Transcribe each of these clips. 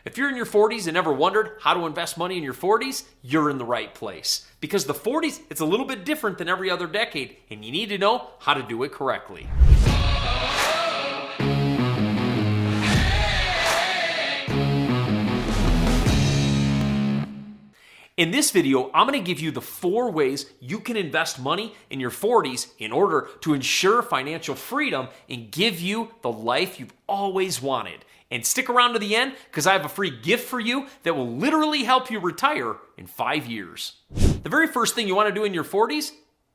If you're in your 40s and never wondered how to invest money in your 40s, you're in the right place. Because the 40s, it's a little bit different than every other decade, and you need to know how to do it correctly. In this video, I'm going to give you the 4 ways you can invest money in your 40s in order to ensure financial freedom and give you the life you've always wanted. And stick around to the end because I have a free gift for you that will literally help you retire in 5 years. The very first thing you want to do in your 40s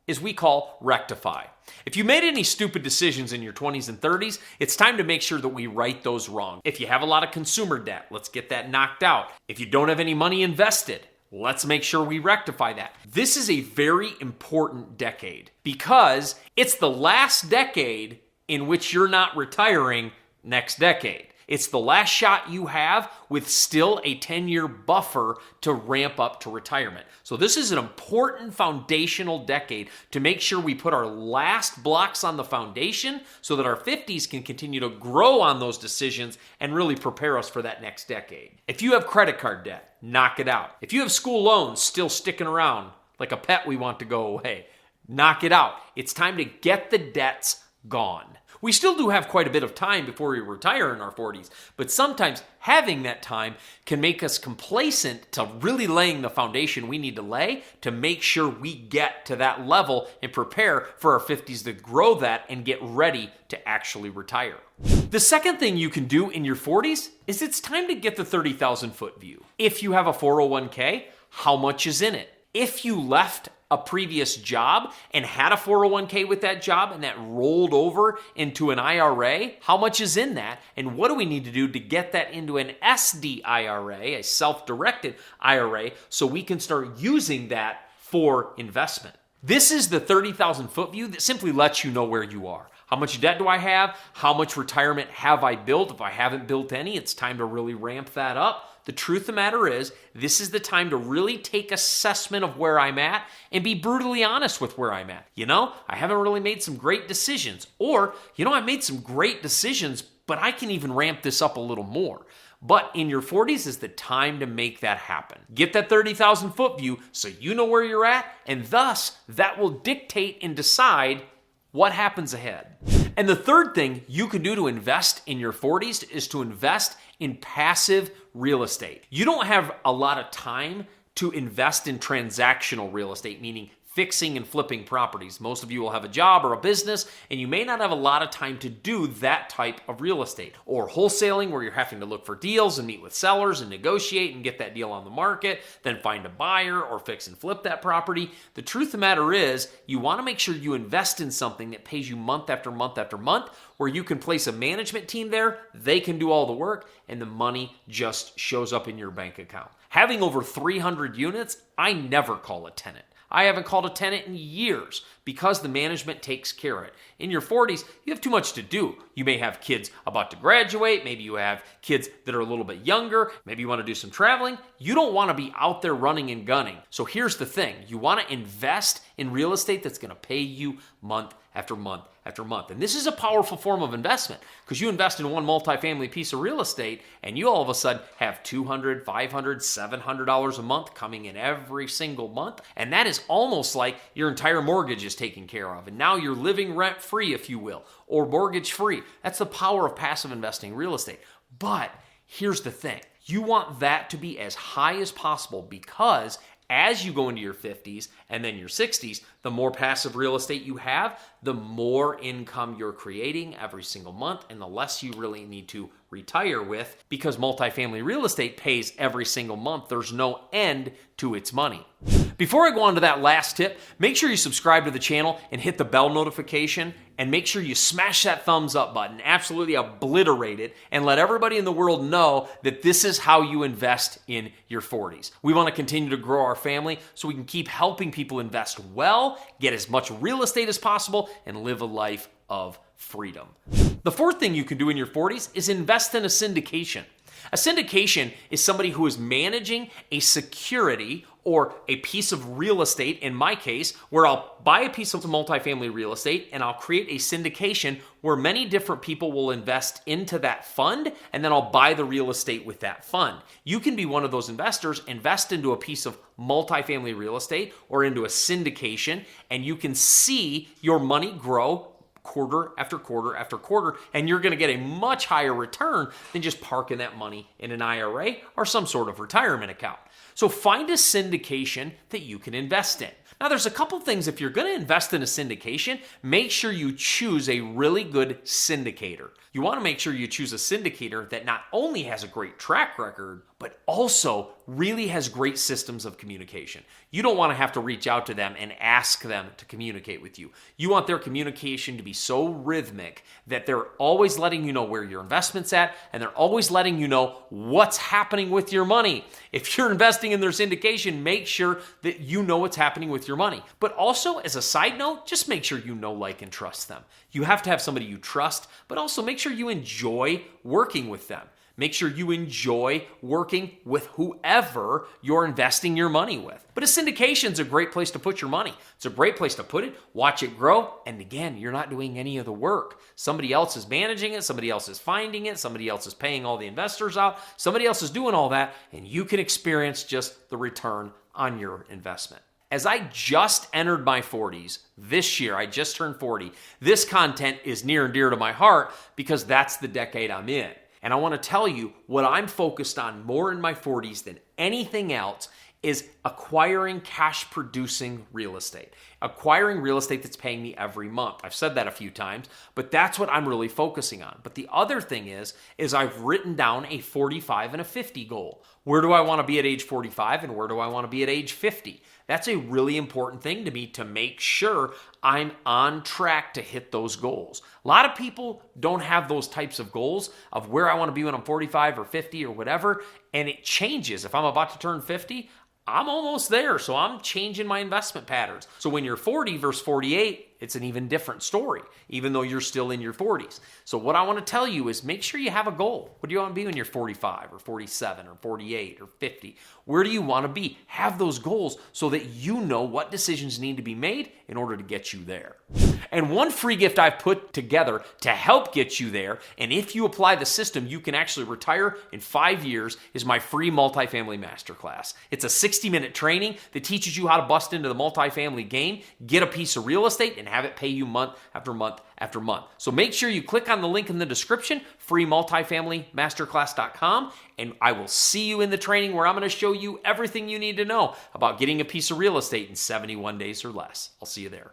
is we call Rectify. If you made any stupid decisions in your 20s and 30s, it's time to make sure that we right those wrongs. If you have a lot of consumer debt, let's get that knocked out. If you don't have any money invested, let's make sure we rectify that. This is a very important decade because it's the last decade in which you're not retiring next decade. It's the last shot you have with still a 10-year buffer to ramp up to retirement. So this is an important foundational decade to make sure we put our last blocks on the foundation so that our 50s can continue to grow on those decisions and really prepare us for that next decade. If you have credit card debt, knock it out. If you have school loans still sticking around like a pet we want to go away, knock it out. It's time to get the debts gone. We still do have quite a bit of time before we retire in our 40s, but sometimes having that time can make us complacent to really laying the foundation we need to lay to make sure we get to that level and prepare for our 50s to grow that and get ready to actually retire. The second thing you can do in your 40s is it's time to get the 30,000 foot view. If you have a 401k, how much is in it? If you left a previous job and had a 401k with that job and that rolled over into an IRA, how much is in that? And what do we need to do to get that into an SD IRA, a self-directed IRA, so we can start using that for investment? This is the 30,000 foot view that simply lets you know where you are. How much debt do I have? How much retirement have I built? If I haven't built any, it's time to really ramp that up. The truth of the matter is, this is the time to really take assessment of where I'm at and be brutally honest with where I'm at. I haven't really made some great decisions. Or, I made some great decisions, but I can even ramp this up a little more. But in your 40s is the time to make that happen. Get that 30,000 foot view so you know where you're at, and thus that will dictate and decide what happens ahead. And the third thing you can do to invest in your 40s is to invest in passive real estate. You don't have a lot of time to invest in transactional real estate, meaning fixing and flipping properties. Most of you will have a job or a business, and you may not have a lot of time to do that type of real estate. Or wholesaling, where you're having to look for deals and meet with sellers and negotiate and get that deal on the market, then find a buyer or fix and flip that property. The truth of the matter is, you want to make sure you invest in something that pays you month after month after month, where you can place a management team there, they can do all the work, and the money just shows up in your bank account. Having over 300 units, I never call a tenant. I haven't called a tenant in years because the management takes care of it. In your 40s, you have too much to do. You may have kids about to graduate. Maybe you have kids that are a little bit younger. Maybe you want to do some traveling. You don't want to be out there running and gunning. So here's the thing. You want to invest in real estate that's going to pay you month after month after month. And this is a powerful form of investment because you invest in one multifamily piece of real estate and you all of a sudden have $200, $500, $700 a month coming in every single month. And that is almost like your entire mortgage is taken care of. And now you're living rent free, if you will, or mortgage free. That's the power of passive investing in real estate. But here's the thing. You want that to be as high as possible because as you go into your 50s and then your 60s, the more passive real estate you have, the more income you're creating every single month and the less you really need to retire with because multifamily real estate pays every single month. There's no end to its money. Before I go on to that last tip, make sure you subscribe to the channel and hit the bell notification and make sure you smash that thumbs up button, absolutely obliterate it, and let everybody in the world know that this is how you invest in your 40s. We want to continue to grow our family so we can keep helping people invest well, get as much real estate as possible, and live a life of freedom. The fourth thing you can do in your 40s is invest in a syndication. A syndication is somebody who is managing a security or a piece of real estate, in my case, where I'll buy a piece of multifamily real estate and I'll create a syndication where many different people will invest into that fund, and then I'll buy the real estate with that fund. You can be one of those investors, invest into a piece of multifamily real estate or into a syndication, and you can see your money grow quarter after quarter after quarter, and you're going to get a much higher return than just parking that money in an IRA or some sort of retirement account. So find a syndication that you can invest in. Now, there's a couple things. If you're going to invest in a syndication, make sure you choose a really good syndicator. You want to make sure you choose a syndicator that not only has a great track record, but also really has great systems of communication. You don't want to have to reach out to them and ask them to communicate with you. You want their communication to be so rhythmic that they're always letting you know where your investment's at, and they're always letting you know what's happening with your money. If you're investing in their syndication, make sure that you know what's happening with your money. But also, as a side note, just make sure you know, like, and trust them. You have to have somebody you trust, but also make sure you enjoy working with them. Make sure you enjoy working with whoever you're investing your money with. But a syndication is a great place to put your money. It's a great place to put it, watch it grow, and again, you're not doing any of the work. Somebody else is managing it, somebody else is finding it, somebody else is paying all the investors out, somebody else is doing all that, and you can experience just the return on your investment. As I just entered my 40s this year, I just turned 40, this content is near and dear to my heart because that's the decade I'm in. And I want to tell you what I'm focused on more in my 40s than anything else is acquiring cash-producing real estate. Acquiring real estate that's paying me every month. I've said that a few times, but that's what I'm really focusing on. But the other thing is I've written down a 45 and a 50 goal. Where do I want to be at age 45 and where do I want to be at age 50? That's a really important thing to me to make sure I'm on track to hit those goals. A lot of people don't have those types of goals of where I want to be when I'm 45 or 50 or whatever, and it changes. If I'm about to turn 50, I'm almost there, so I'm changing my investment patterns. So when you're 40 versus 48, it's an even different story, even though you're still in your 40s. So what I want to tell you is make sure you have a goal. What do you want to be when you're 45 or 47 or 48 or 50? Where do you want to be? Have those goals so that you know what decisions need to be made in order to get you there. And one free gift I've put together to help get you there, and if you apply the system, you can actually retire in 5 years, is my free multifamily masterclass. It's a 60-minute training that teaches you how to bust into the multifamily game, get a piece of real estate, and have it pay you month after month after month. So make sure you click on the link in the description, freemultifamilymasterclass.com, and I will see you in the training where I'm going to show you everything you need to know about getting a piece of real estate in 71 days or less. I'll see you there.